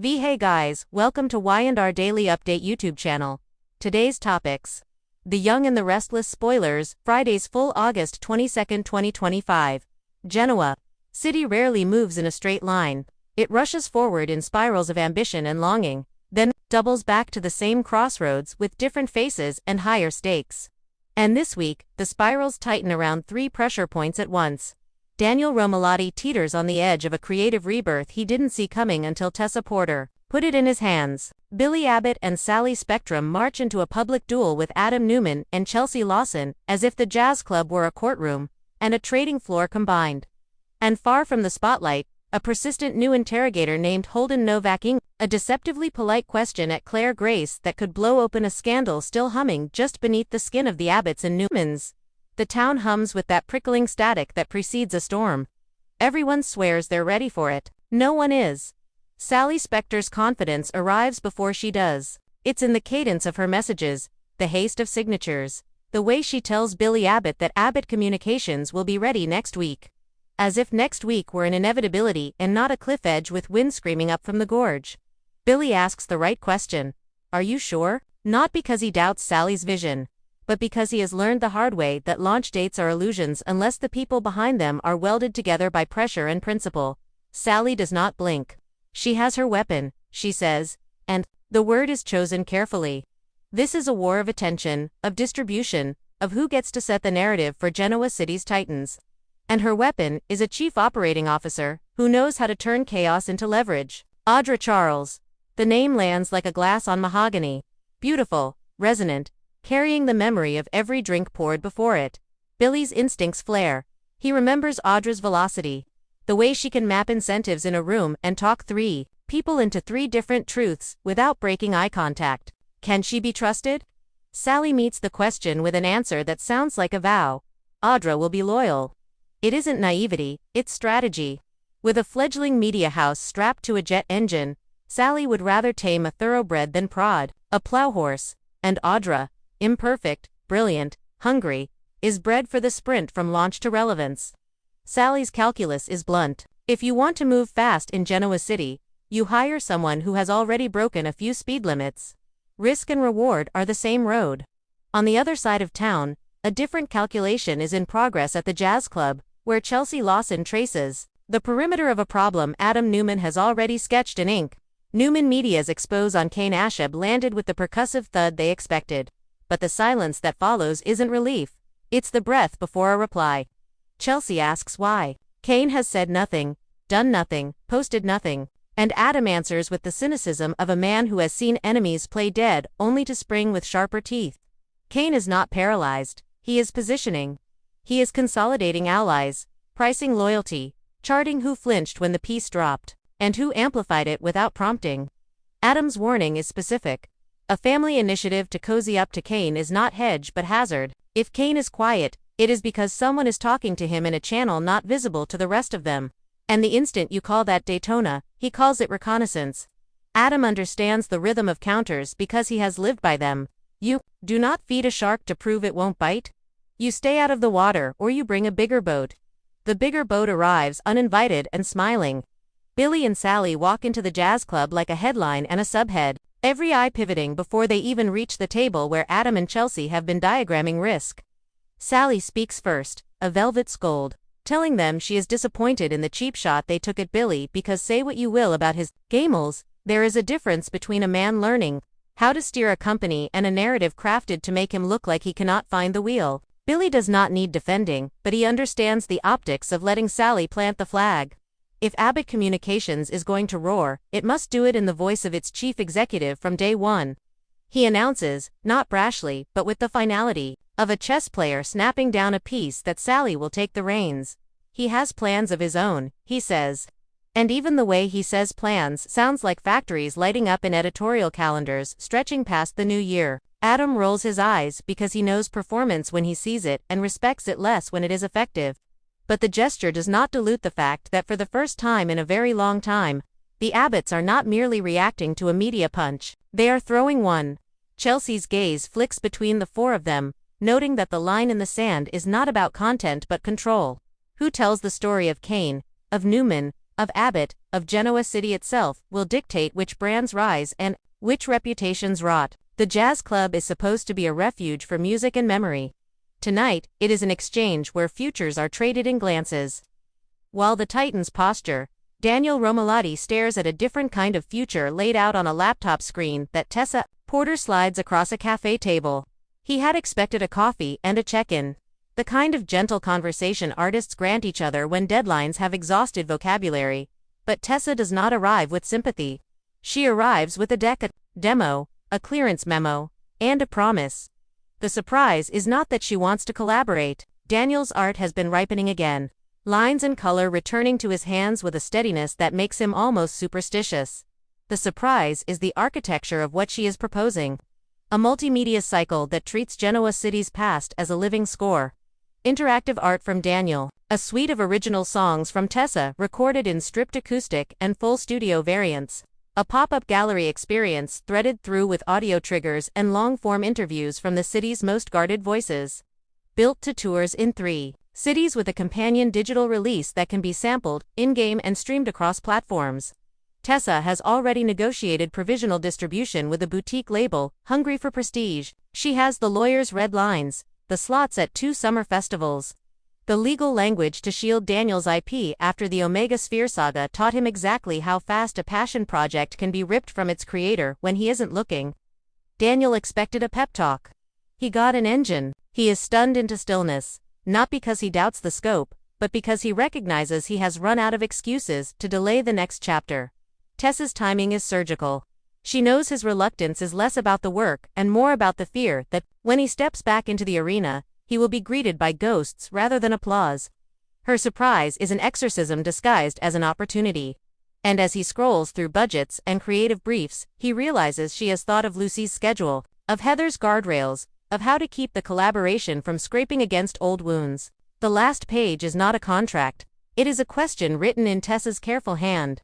Hey guys, welcome to Y&R Daily Update YouTube channel. Today's topics. The Young and the Restless spoilers, Friday's full August 22, 2025. Genoa. City rarely moves in a straight line. It rushes forward in spirals of ambition and longing, then doubles back to the same crossroads with different faces and higher stakes. And this week, the spirals tighten around three pressure points at once. Daniel Romalotti teeters on the edge of a creative rebirth he didn't see coming until Tessa Porter put it in his hands. Billy Abbott and Sally Spectrum march into a public duel with Adam Newman and Chelsea Lawson, as if the jazz club were a courtroom and a trading floor combined. And far from the spotlight, a persistent new interrogator named Holden Novak Ing, a deceptively polite question at Claire Grace that could blow open a scandal still humming just beneath the skin of the Abbotts and Newmans. The town hums with that prickling static that precedes a storm. Everyone swears they're ready for it. No one is. Sally Spector's confidence arrives before she does. It's in the cadence of her messages, the haste of signatures, the way she tells Billy Abbott that Abbott Communications will be ready next week. As if next week were an inevitability and not a cliff edge with wind screaming up from the gorge. Billy asks the right question. Are you sure? Not because he doubts Sally's vision, but because he has learned the hard way that launch dates are illusions unless the people behind them are welded together by pressure and principle. Sally does not blink. She has her weapon, she says, and the word is chosen carefully. This is a war of attention, of distribution, of who gets to set the narrative for Genoa City's titans. And her weapon is a chief operating officer who knows how to turn chaos into leverage. Audra Charles. The name lands like a glass on mahogany. Beautiful, resonant, carrying the memory of every drink poured before it. Billy's instincts flare. He remembers Audra's velocity. The way she can map incentives in a room and talk three people into three different truths without breaking eye contact. Can she be trusted? Sally meets the question with an answer that sounds like a vow. Audra will be loyal. It isn't naivety, it's strategy. With a fledgling media house strapped to a jet engine, Sally would rather tame a thoroughbred than prod a plow horse. And Audra, imperfect, brilliant, hungry, is bred for the sprint from launch to relevance. Sally's calculus is blunt. If you want to move fast in Genoa City, you hire someone who has already broken a few speed limits. Risk and reward are the same road. On the other side of town, a different calculation is in progress at the jazz club, where Chelsea Lawson traces the perimeter of a problem Adam Newman has already sketched in ink. Newman Media's expose on Kane Asheb landed with the percussive thud they expected. But the silence that follows isn't relief. It's the breath before a reply. Chelsea asks why. Kane has said nothing, done nothing, posted nothing. And Adam answers with the cynicism of a man who has seen enemies play dead only to spring with sharper teeth. Kane is not paralyzed. He is positioning. He is consolidating allies, pricing loyalty, charting who flinched when the piece dropped, and who amplified it without prompting. Adam's warning is specific. A family initiative to cozy up to Kane is not hedge but hazard. If Kane is quiet, it is because someone is talking to him in a channel not visible to the rest of them. And the instant you call that Daytona, he calls it reconnaissance. Adam understands the rhythm of counters because he has lived by them. You do not feed a shark to prove it won't bite. You stay out of the water or you bring a bigger boat. The bigger boat arrives uninvited and smiling. Billy and Sally walk into the jazz club like a headline and a subhead, every eye pivoting before they even reach the table where Adam and Chelsea have been diagramming risk. Sally speaks first, a velvet scold, telling them she is disappointed in the cheap shot they took at Billy because say what you will about his gamels, there is a difference between a man learning how to steer a company and a narrative crafted to make him look like he cannot find the wheel. Billy does not need defending, but he understands the optics of letting Sally plant the flag. If Abbott Communications is going to roar, it must do it in the voice of its chief executive from day one. He announces, not brashly, but with the finality of a chess player snapping down a piece that Sally will take the reins. He has plans of his own, he says. And even the way he says plans sounds like factories lighting up in editorial calendars stretching past the new year. Adam rolls his eyes because he knows performance when he sees it and respects it less when it is effective. But the gesture does not dilute the fact that for the first time in a very long time, the Abbotts are not merely reacting to a media punch. They are throwing one. Chelsea's gaze flicks between the four of them, noting that the line in the sand is not about content but control. Who tells the story of Kane, of Newman, of Abbott, of Genoa City itself, will dictate which brands rise and which reputations rot. The jazz club is supposed to be a refuge for music and memory. Tonight, it is an exchange where futures are traded in glances. While the Titans posture, Daniel Romalotti stares at a different kind of future laid out on a laptop screen that Tessa Porter slides across a cafe table. He had expected a coffee and a check-in. The kind of gentle conversation artists grant each other when deadlines have exhausted vocabulary. But Tessa does not arrive with sympathy. She arrives with a deck, a demo, a clearance memo, and a promise. The surprise is not that she wants to collaborate. Daniel's art has been ripening again. Lines and color returning to his hands with a steadiness that makes him almost superstitious. The surprise is the architecture of what she is proposing. A multimedia cycle that treats Genoa City's past as a living score. Interactive art from Daniel. A suite of original songs from Tessa recorded in stripped acoustic and full studio variants. A pop-up gallery experience threaded through with audio triggers and long-form interviews from the city's most guarded voices. Built to tours in 3 cities with a companion digital release that can be sampled, in-game and streamed across platforms. Tessa has already negotiated provisional distribution with a boutique label, hungry for prestige. She has the lawyer's red lines, the slots at 2 summer festivals. The legal language to shield Daniel's IP after the Omega Sphere saga taught him exactly how fast a passion project can be ripped from its creator when he isn't looking. Daniel expected a pep talk. He got an engine. He is stunned into stillness, not because he doubts the scope, but because he recognizes he has run out of excuses to delay the next chapter. Tessa's timing is surgical. She knows his reluctance is less about the work and more about the fear that, when he steps back into the arena, he will be greeted by ghosts rather than applause. Her surprise is an exorcism disguised as an opportunity. And as he scrolls through budgets and creative briefs, he realizes she has thought of Lucy's schedule, of Heather's guardrails, of how to keep the collaboration from scraping against old wounds. The last page is not a contract. It is a question written in Tessa's careful hand.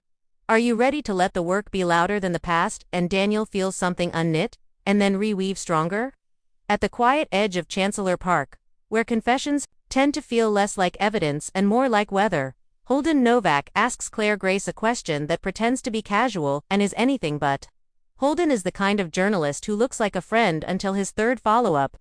Are you ready to let the work be louder than the past, and Daniel feels something unknit, and then reweave stronger? At the quiet edge of Chancellor Park, where confessions tend to feel less like evidence and more like weather, Holden Novak asks Claire Grace a question that pretends to be casual and is anything but. Holden is the kind of journalist who looks like a friend until his third follow-up.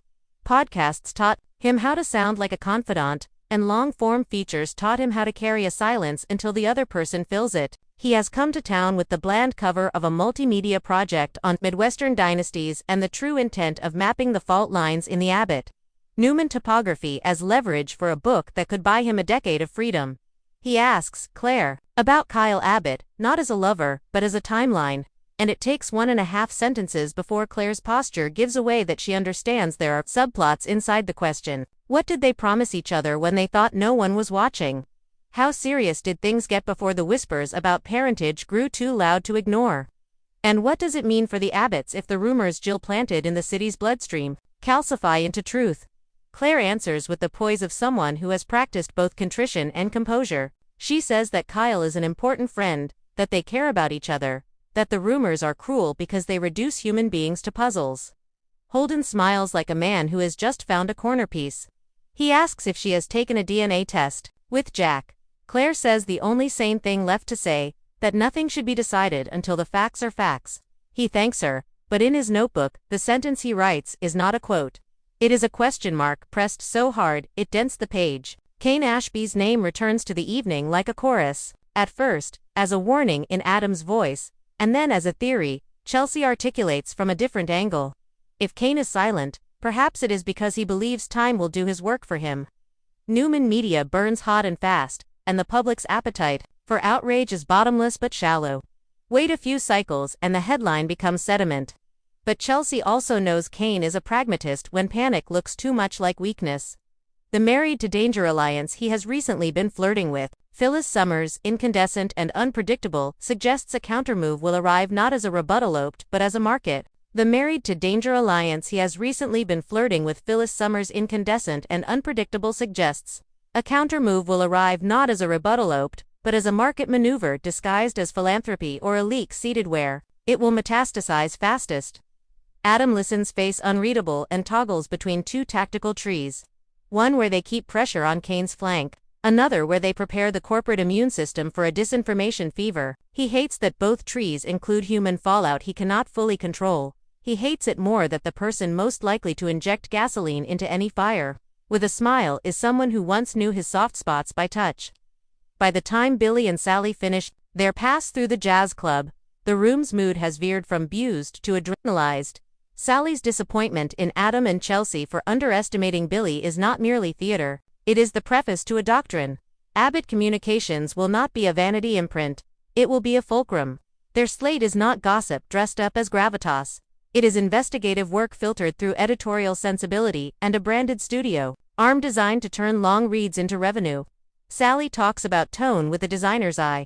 Podcasts taught him how to sound like a confidant, and long-form features taught him how to carry a silence until the other person fills it. He has come to town with the bland cover of a multimedia project on Midwestern dynasties and the true intent of mapping the fault lines in the Abbott Newman topography as leverage for a book that could buy him a decade of freedom. He asks Claire about Kyle Abbott, not as a lover, but as a timeline, and it takes 1.5 sentences before Claire's posture gives away that she understands there are subplots inside the question. What did they promise each other when they thought no one was watching? How serious did things get before the whispers about parentage grew too loud to ignore? And what does it mean for the Abbotts if the rumors Jill planted in the city's bloodstream calcify into truth? Claire answers with the poise of someone who has practiced both contrition and composure. She says that Kyle is an important friend, that they care about each other, that the rumors are cruel because they reduce human beings to puzzles. Holden smiles like a man who has just found a corner piece. He asks if she has taken a DNA test with Jack. Claire says the only sane thing left to say, that nothing should be decided until the facts are facts. He thanks her, but in his notebook, the sentence he writes is not a quote. It is a question mark pressed so hard, it dents the page. Kane Ashby's name returns to the evening like a chorus. At first, as a warning in Adam's voice, and then as a theory, Chelsea articulates from a different angle. If Kane is silent, perhaps it is because he believes time will do his work for him. Newman Media burns hot and fast, and the public's appetite for outrage is bottomless but shallow. Wait a few cycles and the headline becomes sediment. But Chelsea also knows Kane is a pragmatist when panic looks too much like weakness. The Married to Danger alliance he has recently been flirting with, Phyllis Summers, incandescent and unpredictable, suggests a countermove will arrive not as a rebuttal-oped but as a market. The Married to Danger alliance he has recently been flirting with, Phyllis Summers, incandescent and unpredictable, suggests a countermove will arrive not as a rebuttal-oped but as a market maneuver disguised as philanthropy or a leak seeded where it will metastasize fastest. Adam listens, face unreadable, and toggles between 2 tactical trees. One where they keep pressure on Kane's flank, Another where they prepare the corporate immune system for a disinformation fever. He hates that both trees include human fallout he cannot fully control. He hates it more that the person most likely to inject gasoline into any fire with a smile is someone who once knew his soft spots by touch. By the time Billy and Sally finish their pass through the jazz club, the room's mood has veered from bused to adrenalized. Sally's disappointment in Adam and Chelsea for underestimating Billy is not merely theater, it is the preface to a doctrine. Abbott Communications will not be a vanity imprint, it will be a fulcrum. Their slate is not gossip dressed up as gravitas. It is investigative work filtered through editorial sensibility and a branded studio arm designed to turn long reads into revenue. Sally talks about tone with a designer's eye.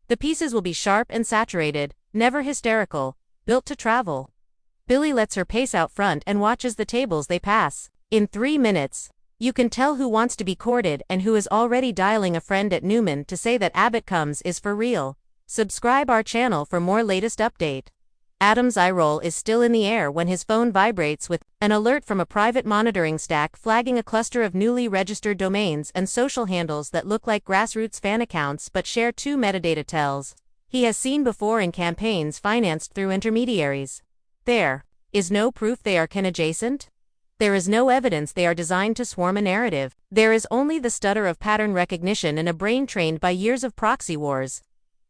The pieces will be sharp and saturated, never hysterical, built to travel. Billy lets her pace out front and watches the tables they pass. In 3 minutes, you can tell who wants to be courted and who is already dialing a friend at Newman to say that Abbott comes is for real. Subscribe our channel for more latest update. Adam's eye roll is still in the air when his phone vibrates with an alert from a private monitoring stack flagging a cluster of newly registered domains and social handles that look like grassroots fan accounts but share 2 metadata tells he has seen before in campaigns financed through intermediaries. There is no proof they are Ken adjacent. There is no evidence they are designed to swarm a narrative. There is only the stutter of pattern recognition and a brain trained by years of proxy wars.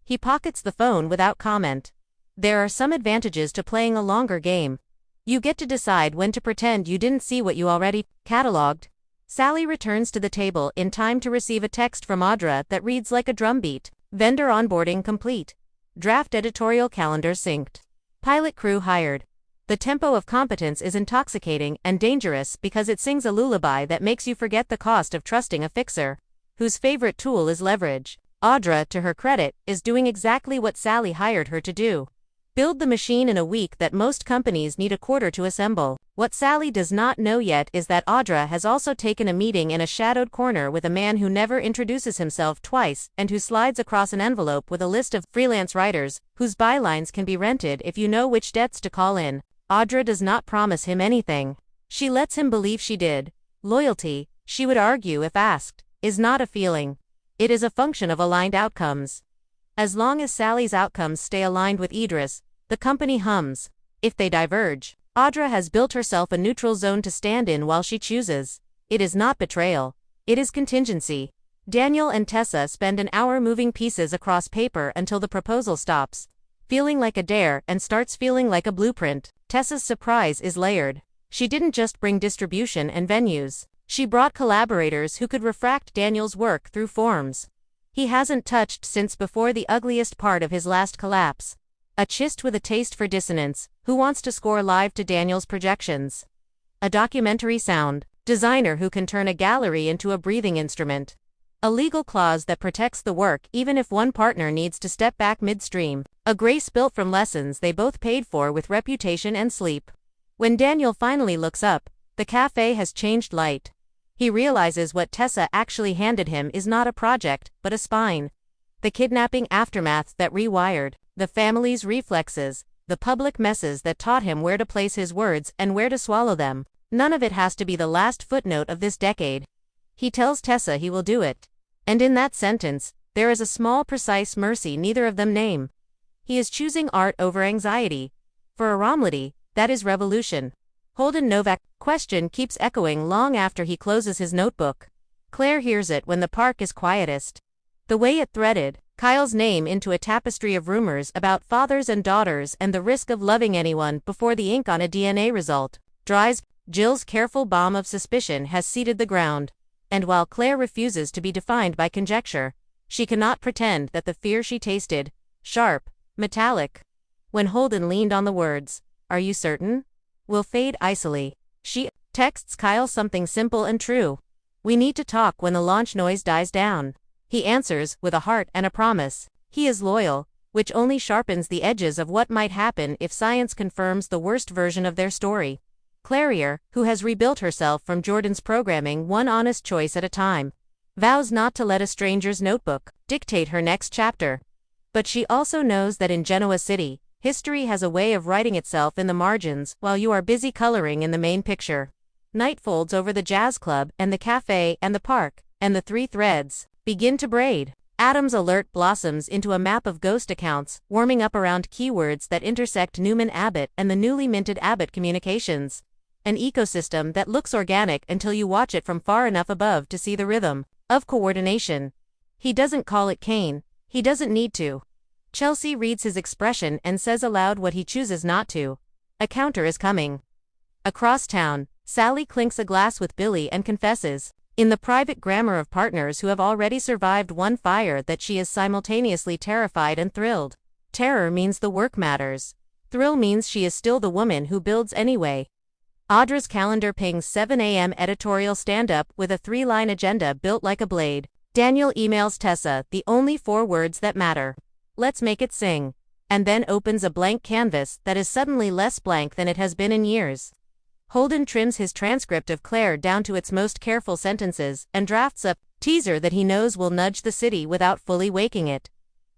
He pockets the phone without comment. There are some advantages to playing a longer game. You get to decide when to pretend you didn't see what you already cataloged. Sally returns to the table in time to receive a text from Audra that reads like a drumbeat. Vendor onboarding complete. Draft editorial calendar synced. Pilot crew hired. The tempo of competence is intoxicating and dangerous because it sings a lullaby that makes you forget the cost of trusting a fixer, whose favorite tool is leverage. Audra, to her credit, is doing exactly what Sally hired her to do. Build the machine in a week that most companies need a quarter to assemble. What Sally does not know yet is that Audra has also taken a meeting in a shadowed corner with a man who never introduces himself twice and who slides across an envelope with a list of freelance writers whose bylines can be rented if you know which debts to call in. Audra does not promise him anything. She lets him believe she did. Loyalty, she would argue if asked, is not a feeling. It is a function of aligned outcomes. As long as Sally's outcomes stay aligned with Idris, the company hums. If they diverge, Audra has built herself a neutral zone to stand in while she chooses. It is not betrayal. It is contingency. Daniel and Tessa spend an hour moving pieces across paper until the proposal stops, feeling like a dare and starts feeling like a blueprint. Tessa's surprise is layered. She didn't just bring distribution and venues. She brought collaborators who could refract Daniel's work through forms he hasn't touched since before the ugliest part of his last collapse. A chist with a taste for dissonance, who wants to score live to Daniel's projections. A documentary sound designer who can turn a gallery into a breathing instrument. A legal clause that protects the work even if one partner needs to step back midstream. A grace built from lessons they both paid for with reputation and sleep. When Daniel finally looks up, the cafe has changed light. He realizes what Tessa actually handed him is not a project, but a spine. The kidnapping aftermath that rewired the family's reflexes, the public messes that taught him where to place his words and where to swallow them. None of it has to be the last footnote of this decade. He tells Tessa he will do it. And in that sentence, there is a small precise mercy neither of them name. He is choosing art over anxiety. For a Romlady, that is revolution. Holden Novak's question keeps echoing long after he closes his notebook. Claire hears it when the park is quietest. The way it threaded Kyle's name into a tapestry of rumors about fathers and daughters and the risk of loving anyone before the ink on a DNA result dries. Jill's careful bomb of suspicion has seeded the ground. And while Claire refuses to be defined by conjecture, she cannot pretend that the fear she tasted, sharp, metallic, when Holden leaned on the words, "Are you certain?" will fade icily. She texts Kyle something simple and true. "We need to talk when the launch noise dies down." He answers with a heart and a promise. He is loyal, which only sharpens the edges of what might happen if science confirms the worst version of their story. Clarier, who has rebuilt herself from Jordan's programming one honest choice at a time, vows not to let a stranger's notebook dictate her next chapter. But she also knows that in Genoa City, history has a way of writing itself in the margins while you are busy coloring in the main picture. Night folds over the jazz club and the cafe and the park, and the three threads begin to braid. Adam's alert blossoms into a map of ghost accounts, warming up around keywords that intersect Newman Abbott and the newly minted Abbott Communications. An ecosystem that looks organic until you watch it from far enough above to see the rhythm of coordination. He doesn't call it Kane. He doesn't need to. Chelsea reads his expression and says aloud what he chooses not to. A counter is coming. Across town, Sally clinks a glass with Billy and confesses, in the private grammar of partners who have already survived one fire, that she is simultaneously terrified and thrilled. Terror means the work matters. Thrill means she is still the woman who builds anyway. Audra's calendar pings 7 a.m. editorial stand-up with a 3-line agenda built like a blade. Daniel emails Tessa, the only 4 words that matter. Let's make it sing. And then opens a blank canvas that is suddenly less blank than it has been in years. Holden trims his transcript of Claire down to its most careful sentences and drafts a teaser that he knows will nudge the city without fully waking it.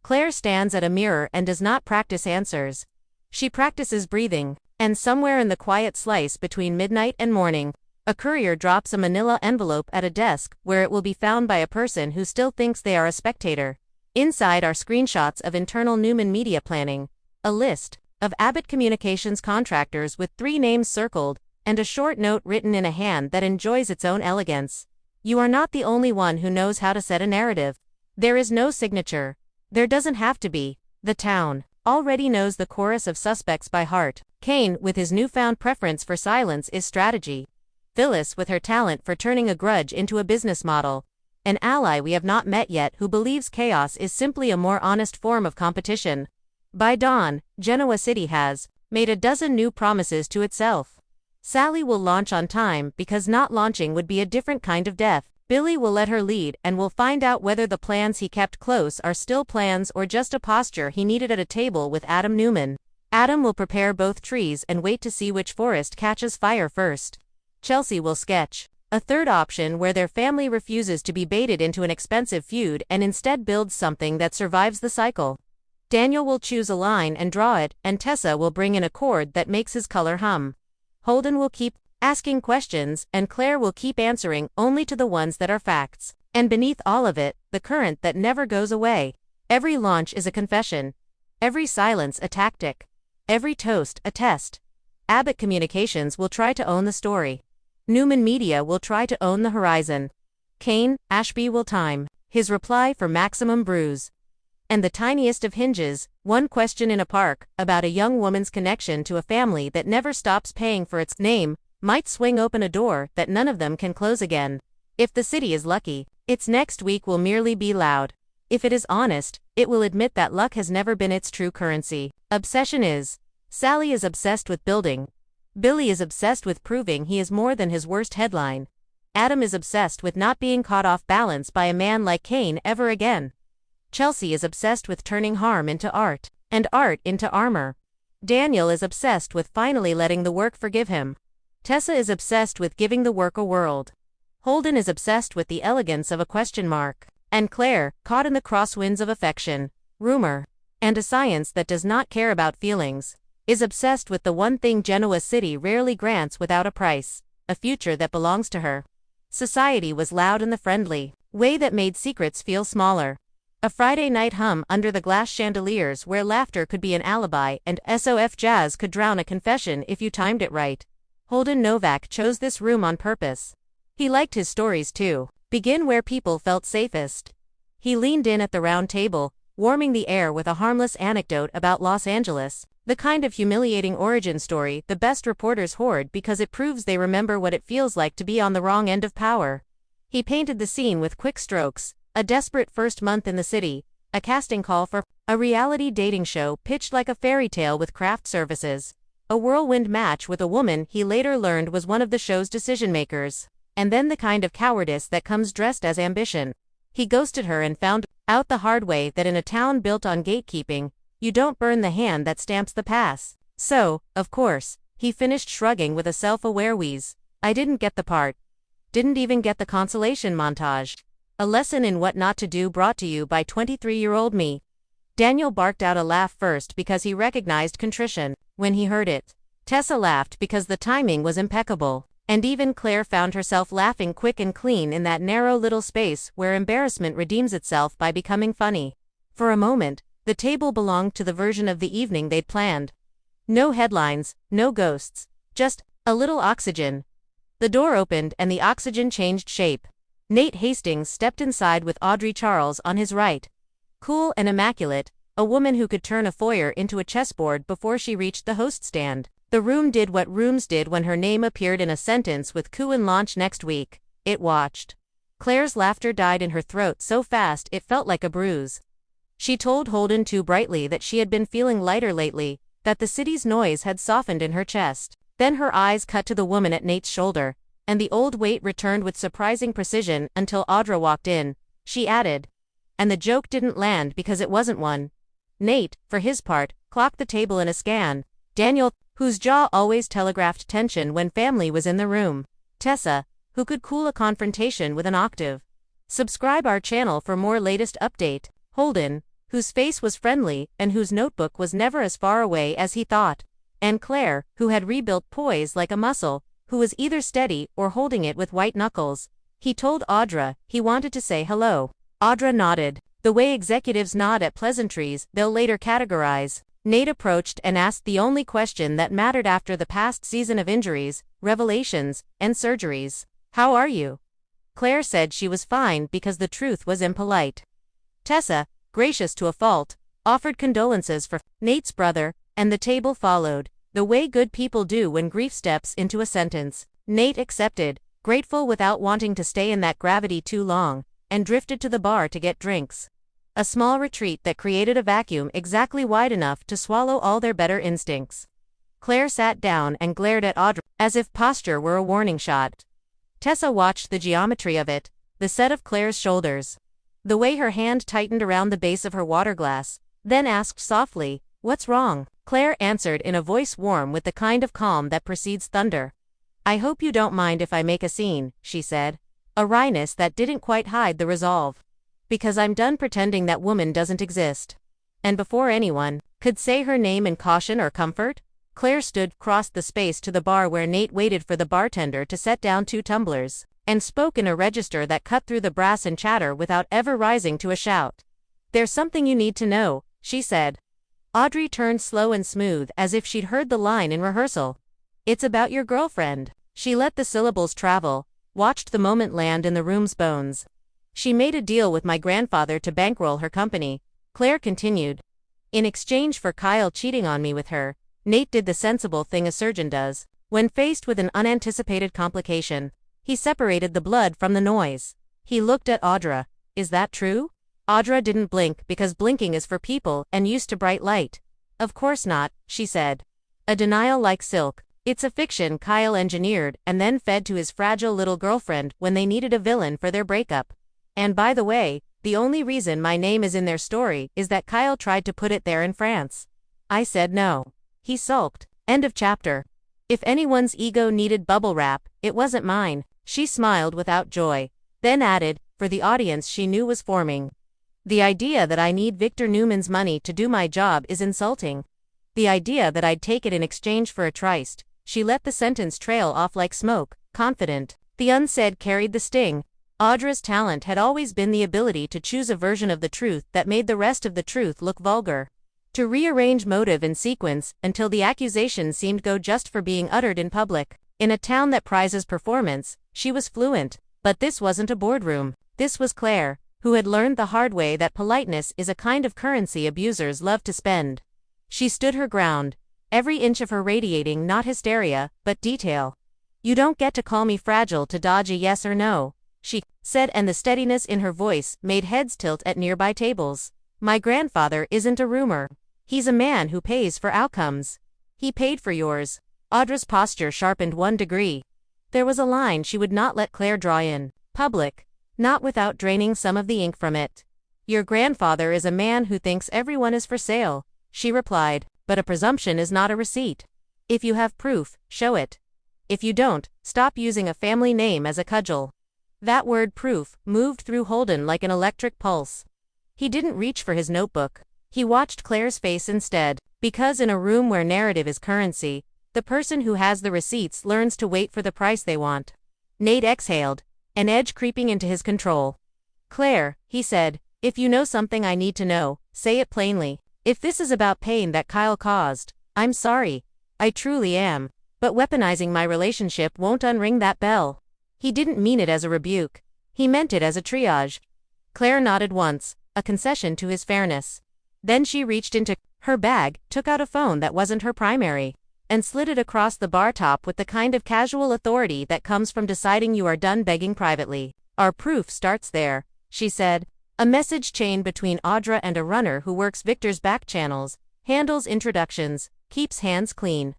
Claire stands at a mirror and does not practice answers. She practices breathing, and somewhere in the quiet slice between midnight and morning, a courier drops a manila envelope at a desk where it will be found by a person who still thinks they are a spectator. Inside are screenshots of internal Newman media planning, a list of Abbott Communications contractors with 3 names circled, and a short note written in a hand that enjoys its own elegance. You are not the only one who knows how to set a narrative. There is no signature. There doesn't have to be. The town already knows the chorus of suspects by heart. Kane, with his newfound preference for silence, is strategy. Phyllis, with her talent for turning a grudge into a business model. An ally we have not met yet who believes chaos is simply a more honest form of competition. By dawn, Genoa City has made a dozen new promises to itself. Sally will launch on time because not launching would be a different kind of death. Billy will let her lead and will find out whether the plans he kept close are still plans or just a posture he needed at a table with Adam Newman. Adam will prepare both trees and wait to see which forest catches fire first. Chelsea will sketch a third option where their family refuses to be baited into an expensive feud and instead builds something that survives the cycle. Daniel will choose a line and draw it, and Tessa will bring in a chord that makes his color hum. Holden will keep asking questions, and Claire will keep answering only to the ones that are facts. And beneath all of it, the current that never goes away. Every launch is a confession. Every silence a tactic. Every toast a test. Abbott Communications will try to own the story. Newman Media will try to own the horizon. Kane, Ashby will time his reply for maximum bruise. And the tiniest of hinges, one question in a park, about a young woman's connection to a family that never stops paying for its name, might swing open a door that none of them can close again. If the city is lucky, its next week will merely be loud. If it is honest, it will admit that luck has never been its true currency. Obsession is. Sally is obsessed with building. Billy is obsessed with proving he is more than his worst headline. Adam is obsessed with not being caught off balance by a man like Kane ever again. Chelsea is obsessed with turning harm into art, and art into armor. Daniel is obsessed with finally letting the work forgive him. Tessa is obsessed with giving the work a world. Holden is obsessed with the elegance of a question mark. And Claire, caught in the crosswinds of affection, rumor, and a science that does not care about feelings, is obsessed with the one thing Genoa City rarely grants without a price, a future that belongs to her. Society was loud in the friendly way that made secrets feel smaller. A Friday night hum under the glass chandeliers where laughter could be an alibi and SOF jazz could drown a confession if you timed it right. Holden Novak chose this room on purpose. He liked his stories too. Begin where people felt safest. He leaned in at the round table, warming the air with a harmless anecdote about Los Angeles, the kind of humiliating origin story the best reporters hoard because it proves they remember what it feels like to be on the wrong end of power. He painted the scene with quick strokes. A desperate first month in the city, a casting call for a reality dating show pitched like a fairy tale with craft services, a whirlwind match with a woman he later learned was one of the show's decision-makers, and then the kind of cowardice that comes dressed as ambition. He ghosted her and found out the hard way that in a town built on gatekeeping, you don't burn the hand that stamps the pass. So, of course, he finished shrugging with a self-aware wheeze. I didn't get the part. Didn't even get the consolation montage. A lesson in what not to do brought to you by 23-year-old me. Daniel barked out a laugh first because he recognized contrition when he heard it. Tessa laughed because the timing was impeccable. And even Claire found herself laughing quick and clean in that narrow little space where embarrassment redeems itself by becoming funny. For a moment, the table belonged to the version of the evening they'd planned. No headlines, no ghosts, just a little oxygen. The door opened and the oxygen changed shape. Nate Hastings stepped inside with Audrey Charles on his right. Cool and immaculate, a woman who could turn a foyer into a chessboard before she reached the host stand. The room did what rooms did when her name appeared in a sentence with coup and launch next week. It watched. Claire's laughter died in her throat so fast it felt like a bruise. She told Holden too brightly that she had been feeling lighter lately, that the city's noise had softened in her chest. Then her eyes cut to the woman at Nate's shoulder, and the old weight returned with surprising precision until Audra walked in. She added, and the joke didn't land because it wasn't one. Nate, for his part, clocked the table in a scan. Daniel, whose jaw always telegraphed tension when family was in the room. Tessa, who could cool a confrontation with an octave. Subscribe our channel for more latest update. Holden, whose face was friendly and whose notebook was never as far away as he thought. And Claire, who had rebuilt poise like a muscle, who was either steady or holding it with white knuckles. He told Audra he wanted to say hello. Audra nodded, the way executives nod at pleasantries they'll later categorize. Nate approached and asked the only question that mattered after the past season of injuries, revelations, and surgeries. How are you? Claire said she was fine because the truth was impolite. Tessa, gracious to a fault, offered condolences for Nate's brother, and the table followed, the way good people do when grief steps into a sentence. Nate accepted, grateful without wanting to stay in that gravity too long, and drifted to the bar to get drinks. A small retreat that created a vacuum exactly wide enough to swallow all their better instincts. Claire sat down and glared at Audra, as if posture were a warning shot. Tessa watched the geometry of it, the set of Claire's shoulders. The way her hand tightened around the base of her water glass, then asked softly, "What's wrong?" Claire answered in a voice warm with the kind of calm that precedes thunder. "I hope you don't mind if I make a scene," she said. A wryness that didn't quite hide the resolve. "Because I'm done pretending that woman doesn't exist." And before anyone could say her name in caution or comfort, Claire stood across the space to the bar where Nate waited for the bartender to set down 2 tumblers, and spoke in a register that cut through the brass and chatter without ever rising to a shout. "There's something you need to know," she said. Audrey turned slow and smooth as if she'd heard the line in rehearsal. "It's about your girlfriend." She let the syllables travel, watched the moment land in the room's bones. "She made a deal with my grandfather to bankroll her company," Claire continued. "In exchange for Kyle cheating on me with her, Nate did the sensible thing a surgeon does. When faced with an unanticipated complication, he separated the blood from the noise." He looked at Audra. "Is that true?" Audra didn't blink because blinking is for people and used to bright light. "Of course not," she said. A denial like silk. "It's a fiction Kyle engineered and then fed to his fragile little girlfriend when they needed a villain for their breakup. And by the way, the only reason my name is in their story is that Kyle tried to put it there in France. I said no." He sulked. End of chapter. If anyone's ego needed bubble wrap, it wasn't mine. She smiled without joy, then added, for the audience she knew was forming. "The idea that I need Victor Newman's money to do my job is insulting. The idea that I'd take it in exchange for a tryst." She let the sentence trail off like smoke, confident. The unsaid carried the sting. Audra's talent had always been the ability to choose a version of the truth that made the rest of the truth look vulgar. To rearrange motive and sequence until the accusation seemed go just for being uttered in public. In a town that prizes performance, she was fluent. But this wasn't a boardroom. This was Claire, who had learned the hard way that politeness is a kind of currency abusers love to spend. She stood her ground, every inch of her radiating not hysteria, but detail. "You don't get to call me fragile to dodge a yes or no," she said, and the steadiness in her voice made heads tilt at nearby tables. "My grandfather isn't a rumor. He's a man who pays for outcomes. He paid for yours." Audra's posture sharpened 1 degree. There was a line she would not let Claire draw in public, not without draining some of the ink from it. "Your grandfather is a man who thinks everyone is for sale," she replied, "but a presumption is not a receipt. If you have proof, show it. If you don't, stop using a family name as a cudgel." That word proof moved through Holden like an electric pulse. He didn't reach for his notebook. He watched Claire's face instead, because in a room where narrative is currency, The person who has the receipts learns to wait for the price they want. Nate exhaled, an edge creeping into his control. Claire, he said, if you know something I need to know, say it plainly. If this is about pain that Kyle caused, I'm sorry. I truly am. But weaponizing my relationship won't unring that bell. He didn't mean it as a rebuke. He meant it as a triage. Claire nodded once, a concession to his fairness. Then she reached into her bag, took out a phone that wasn't her primary, and slid it across the bar top with the kind of casual authority that comes from deciding you are done begging privately. Our proof starts there, she said. A message chain between Audra and a runner who works Victor's back channels, handles introductions, keeps hands clean.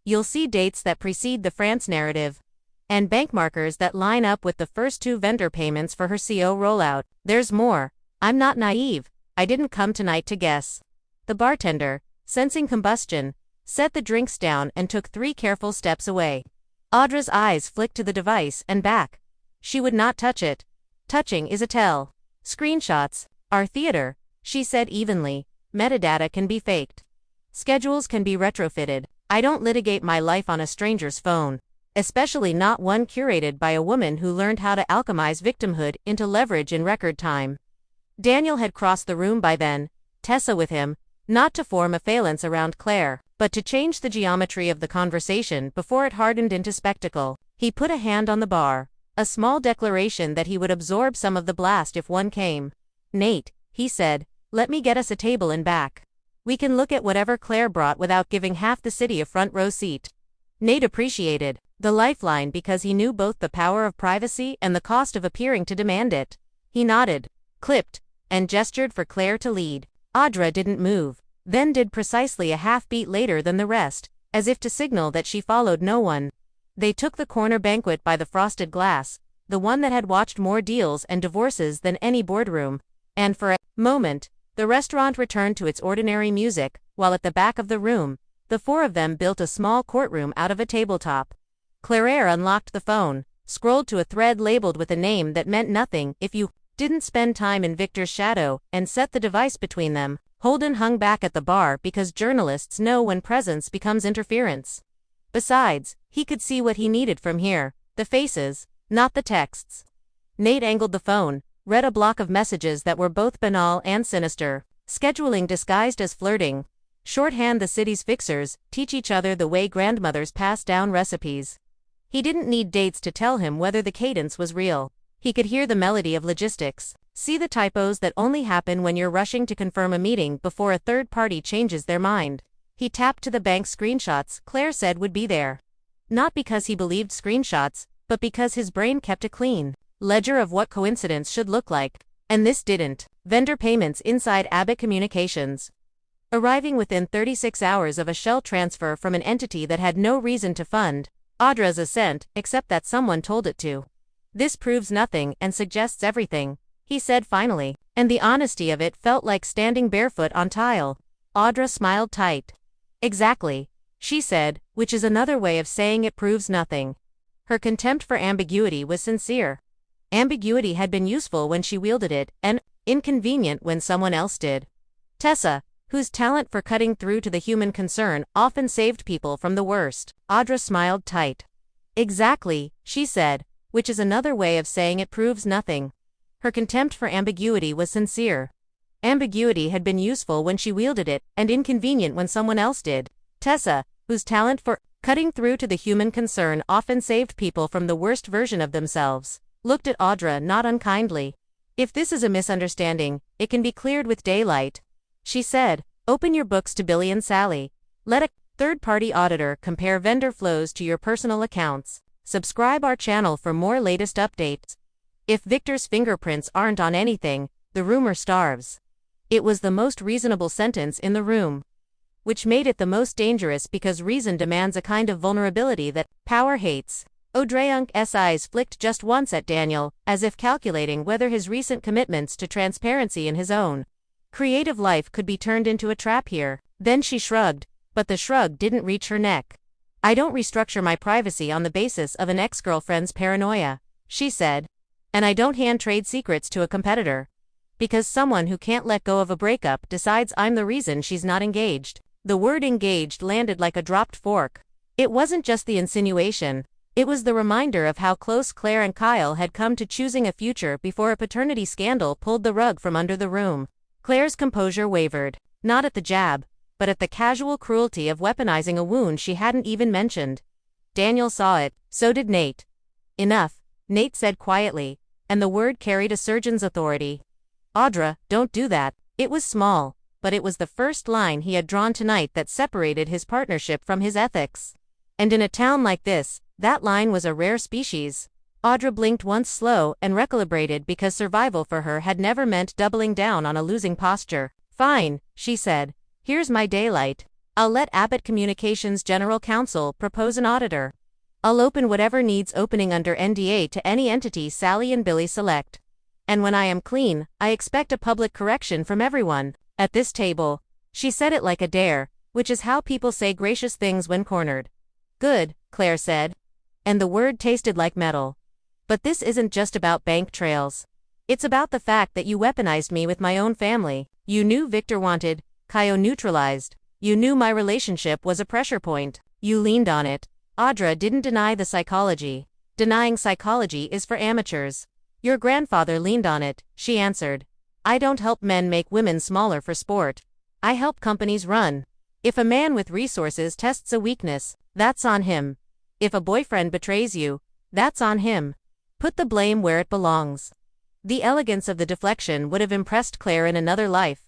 You'll see dates that precede the France narrative, and bank markers that line up with the first 2 vendor payments for her CO rollout. There's more. I'm not naive. I didn't come tonight to guess. The bartender, sensing combustion, set the drinks down and took 3 careful steps away. Audra's eyes flicked to the device and back. She would not touch it. Touching is a tell. Screenshots are theater, she said evenly. Metadata can be faked. Schedules can be retrofitted. I don't litigate my life on a stranger's phone, especially not one curated by a woman who learned how to alchemize victimhood into leverage in record time. Daniel had crossed the room by then, Tessa with him, not to form a phalanx around Claire, but to change the geometry of the conversation before it hardened into spectacle. He put a hand on the bar, a small declaration that he would absorb some of the blast if one came. Nate, he said, let me get us a table in back. We can look at whatever Claire brought without giving half the city a front row seat. Nate appreciated the lifeline because he knew both the power of privacy and the cost of appearing to demand it. He nodded, clipped, and gestured for Claire to lead. Audra didn't move, then did precisely a half beat later than the rest, as if to signal that she followed no one. They took the corner banquet by the frosted glass, the one that had watched more deals and divorces than any boardroom, and for a moment, the restaurant returned to its ordinary music, while at the back of the room, the 4 of them built a small courtroom out of a tabletop. Claire unlocked the phone, scrolled to a thread labeled with a name that meant nothing if you didn't spend time in Victor's shadow, and set the device between them. Holden hung back at the bar because journalists know when presence becomes interference. Besides, he could see what he needed from here, the faces, not the texts. Nate angled the phone, read a block of messages that were both banal and sinister. Scheduling disguised as flirting. Shorthand the city's fixers, teach each other the way grandmothers pass down recipes. He didn't need dates to tell him whether the cadence was real. He could hear the melody of logistics, see the typos that only happen when you're rushing to confirm a meeting before a third party changes their mind. He tapped to the bank screenshots Claire said would be there. Not because he believed screenshots, but because his brain kept a clean ledger of what coincidence should look like. And this didn't. Vendor payments inside Abbott Communications. Arriving within 36 hours of a shell transfer from an entity that had no reason to fund Audra's assent, except that someone told it to. This proves nothing and suggests everything, he said finally, and the honesty of it felt like standing barefoot on tile. Audra smiled tight. Exactly, she said, which is another way of saying it proves nothing. Her contempt for ambiguity was sincere. Ambiguity had been useful when she wielded it, and inconvenient when someone else did. Tessa, whose talent for cutting through to the human concern often saved people from the worst. Audra smiled tight. Exactly, she said, which is another way of saying it proves nothing. Her contempt for ambiguity was sincere. Ambiguity had been useful when she wielded it, and inconvenient when someone else did. Tessa, whose talent for cutting through to the human concern often saved people from the worst version of themselves, looked at Audra not unkindly. If this is a misunderstanding, it can be cleared with daylight, she said. Open your books to Billy and Sally. Let a third-party auditor compare vendor flows to your personal accounts. Subscribe our channel for more latest updates. If Victor's fingerprints aren't on anything, the rumor starves. It was the most reasonable sentence in the room, which made it the most dangerous because reason demands a kind of vulnerability that power hates. Audrey's eyes flicked just once at Daniel, as if calculating whether his recent commitments to transparency in his own creative life could be turned into a trap here. Then she shrugged, but the shrug didn't reach her neck. I don't restructure my privacy on the basis of an ex-girlfriend's paranoia, she said. And I don't hand trade secrets to a competitor. Because someone who can't let go of a breakup decides I'm the reason she's not engaged. The word engaged landed like a dropped fork. It wasn't just the insinuation, it was the reminder of how close Claire and Kyle had come to choosing a future before a paternity scandal pulled the rug from under the room. Claire's composure wavered, not at the jab, but at the casual cruelty of weaponizing a wound she hadn't even mentioned. Daniel saw it, so did Nate. Enough, Nate said quietly, and the word carried a surgeon's authority. Audra, don't do that. It was small, but it was the first line he had drawn tonight that separated his partnership from his ethics. And in a town like this, that line was a rare species. Audra blinked once slow and recalibrated because survival for her had never meant doubling down on a losing posture. Fine, she said. Here's my daylight. I'll let Abbott Communications General Counsel propose an auditor. I'll open whatever needs opening under NDA to any entity Sally and Billy select. And when I am clean, I expect a public correction from everyone at this table. She said it like a dare, which is how people say gracious things when cornered. Good, Claire said. And the word tasted like metal. But this isn't just about bank trails. It's about the fact that you weaponized me with my own family. You knew Victor wanted Kyle neutralized. You knew my relationship was a pressure point. You leaned on it. Audra didn't deny the psychology. Denying psychology is for amateurs. Your grandfather leaned on it, she answered. I don't help men make women smaller for sport. I help companies run. If a man with resources tests a weakness, that's on him. If a boyfriend betrays you, that's on him. Put the blame where it belongs. The elegance of the deflection would have impressed Claire in another life.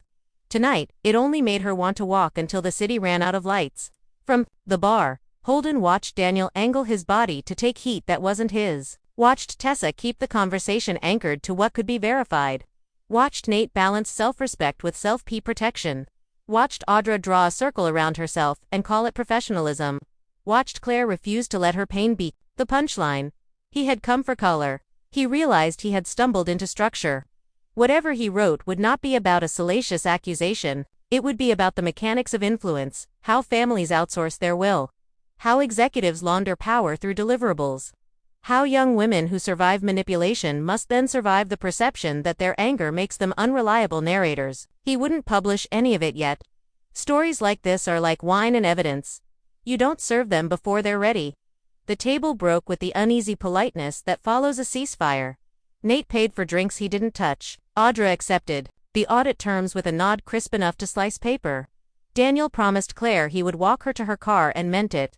Tonight, it only made her want to walk until the city ran out of lights. From the bar, Holden watched Daniel angle his body to take heat that wasn't his. Watched Tessa keep the conversation anchored to what could be verified. Watched Nate balance self-respect with self-protection. Watched Audra draw a circle around herself and call it professionalism. Watched Claire refuse to let her pain be the punchline. He had come for color. He realized he had stumbled into structure. Whatever he wrote would not be about a salacious accusation, it would be about the mechanics of influence, how families outsource their will. How executives launder power through deliverables. How young women who survive manipulation must then survive the perception that their anger makes them unreliable narrators. He wouldn't publish any of it yet. Stories like this are like wine and evidence. You don't serve them before they're ready. The table broke with the uneasy politeness that follows a ceasefire. Nate paid for drinks he didn't touch. Audra accepted the audit terms with a nod crisp enough to slice paper. Daniel promised Claire he would walk her to her car and meant it.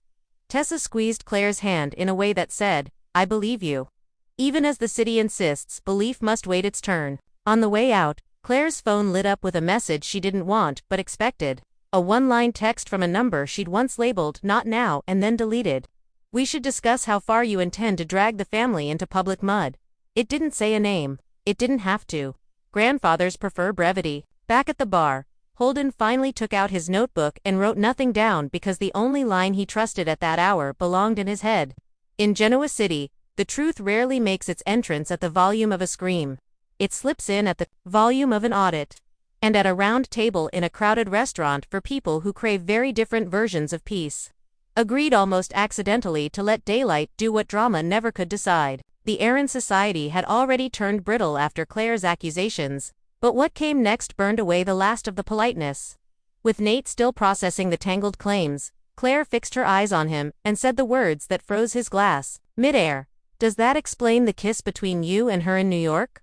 Tessa squeezed Claire's hand in a way that said, I believe you. Even as the city insists, belief must wait its turn. On the way out, Claire's phone lit up with a message she didn't want but expected. A one-line text from a number she'd once labeled "not now" and then deleted. We should discuss how far you intend to drag the family into public mud. It didn't say a name. It didn't have to. Grandfathers prefer brevity. Back at the bar, Holden finally took out his notebook and wrote nothing down because the only line he trusted at that hour belonged in his head. In Genoa City, the truth rarely makes its entrance at the volume of a scream. It slips in at the volume of an audit. And at a round table in a crowded restaurant for people who crave very different versions of peace. Agreed almost accidentally to let daylight do what drama never could decide. The Aaron Society had already turned brittle after Claire's accusations, but what came next burned away the last of the politeness. With Nate still processing the tangled claims, Claire fixed her eyes on him and said the words that froze his glass, midair. Does that explain the kiss between you and her in New York?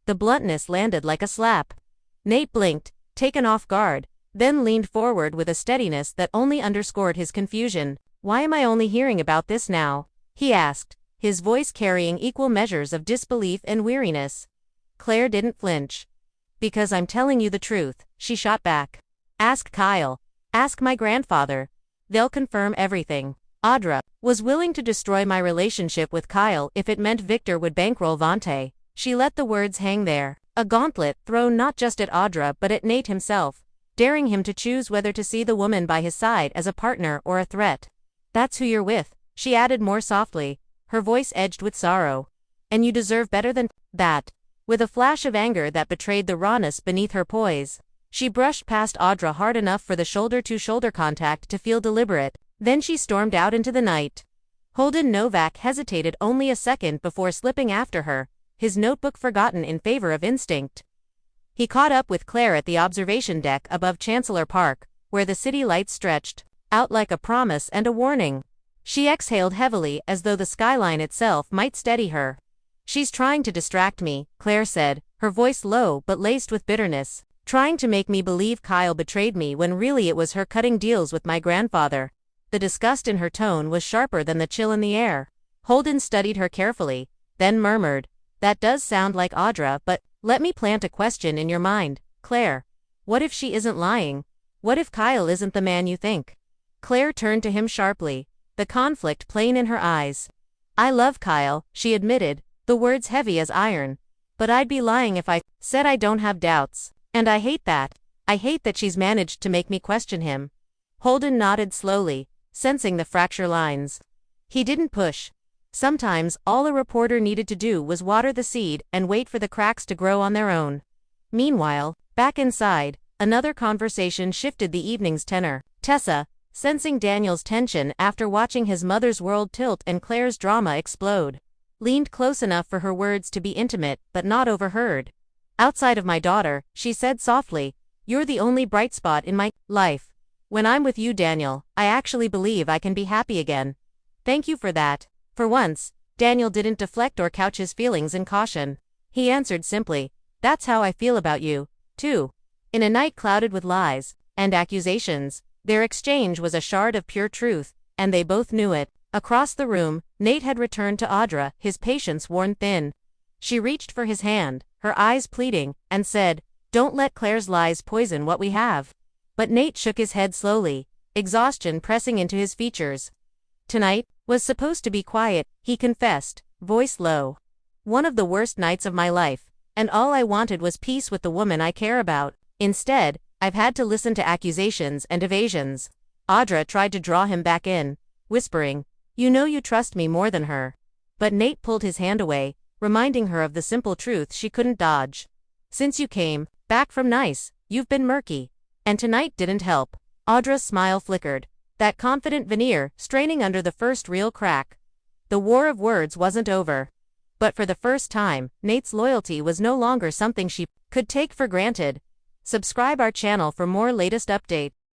The bluntness landed like a slap. Nate blinked, taken off guard, then leaned forward with a steadiness that only underscored his confusion. Why am I only hearing about this now? He asked, his voice carrying equal measures of disbelief and weariness. Claire didn't flinch. Because I'm telling you the truth, she shot back. Ask Kyle. Ask my grandfather. They'll confirm everything. Audra was willing to destroy my relationship with Kyle if it meant Victor would bankroll Vante. She let the words hang there. A gauntlet thrown not just at Audra but at Nate himself, daring him to choose whether to see the woman by his side as a partner or a threat. That's who you're with, she added more softly, her voice edged with sorrow. And you deserve better than that. With a flash of anger that betrayed the rawness beneath her poise, she brushed past Audra hard enough for the shoulder-to-shoulder contact to feel deliberate, then she stormed out into the night. Holden Novak hesitated only a second before slipping after her, his notebook forgotten in favor of instinct. He caught up with Claire at the observation deck above Chancellor Park, where the city lights stretched out like a promise and a warning. She exhaled heavily as though the skyline itself might steady her. "She's trying to distract me," Claire said, her voice low but laced with bitterness. "Trying to make me believe Kyle betrayed me when really it was her cutting deals with my grandfather." The disgust in her tone was sharper than the chill in the air. Holden studied her carefully, then murmured, "That does sound like Audra, but let me plant a question in your mind, Claire. What if she isn't lying? What if Kyle isn't the man you think?" Claire turned to him sharply, the conflict plain in her eyes. "I love Kyle," she admitted, the words heavy as iron. "But I'd be lying if I said I don't have doubts. And I hate that. I hate that she's managed to make me question him." Holden nodded slowly, sensing the fracture lines. He didn't push. Sometimes, all a reporter needed to do was water the seed and wait for the cracks to grow on their own. Meanwhile, back inside, another conversation shifted the evening's tenor. Tessa, sensing Daniel's tension after watching his mother's world tilt and Claire's drama explode, leaned close enough for her words to be intimate but not overheard. "Outside of my daughter," she said softly, "you're the only bright spot in my life. When I'm with you, Daniel, I actually believe I can be happy again. Thank you for that." For once, Daniel didn't deflect or couch his feelings in caution. He answered simply, "That's how I feel about you, too." In a night clouded with lies and accusations, their exchange was a shard of pure truth, and they both knew it. Across the room, Nate had returned to Audra, his patience worn thin. She reached for his hand, her eyes pleading, and said, "Don't let Claire's lies poison what we have." But Nate shook his head slowly, exhaustion pressing into his features. "Tonight was supposed to be quiet," he confessed, voice low. "One of the worst nights of my life, and all I wanted was peace with the woman I care about. Instead, I've had to listen to accusations and evasions." Audra tried to draw him back in, whispering, "You know you trust me more than her." But Nate pulled his hand away, reminding her of the simple truth she couldn't dodge. "Since you came back from Nice, you've been murky. And tonight didn't help." Audra's smile flickered, that confident veneer straining under the first real crack. The war of words wasn't over. But for the first time, Nate's loyalty was no longer something she could take for granted. Subscribe our channel for more latest updates.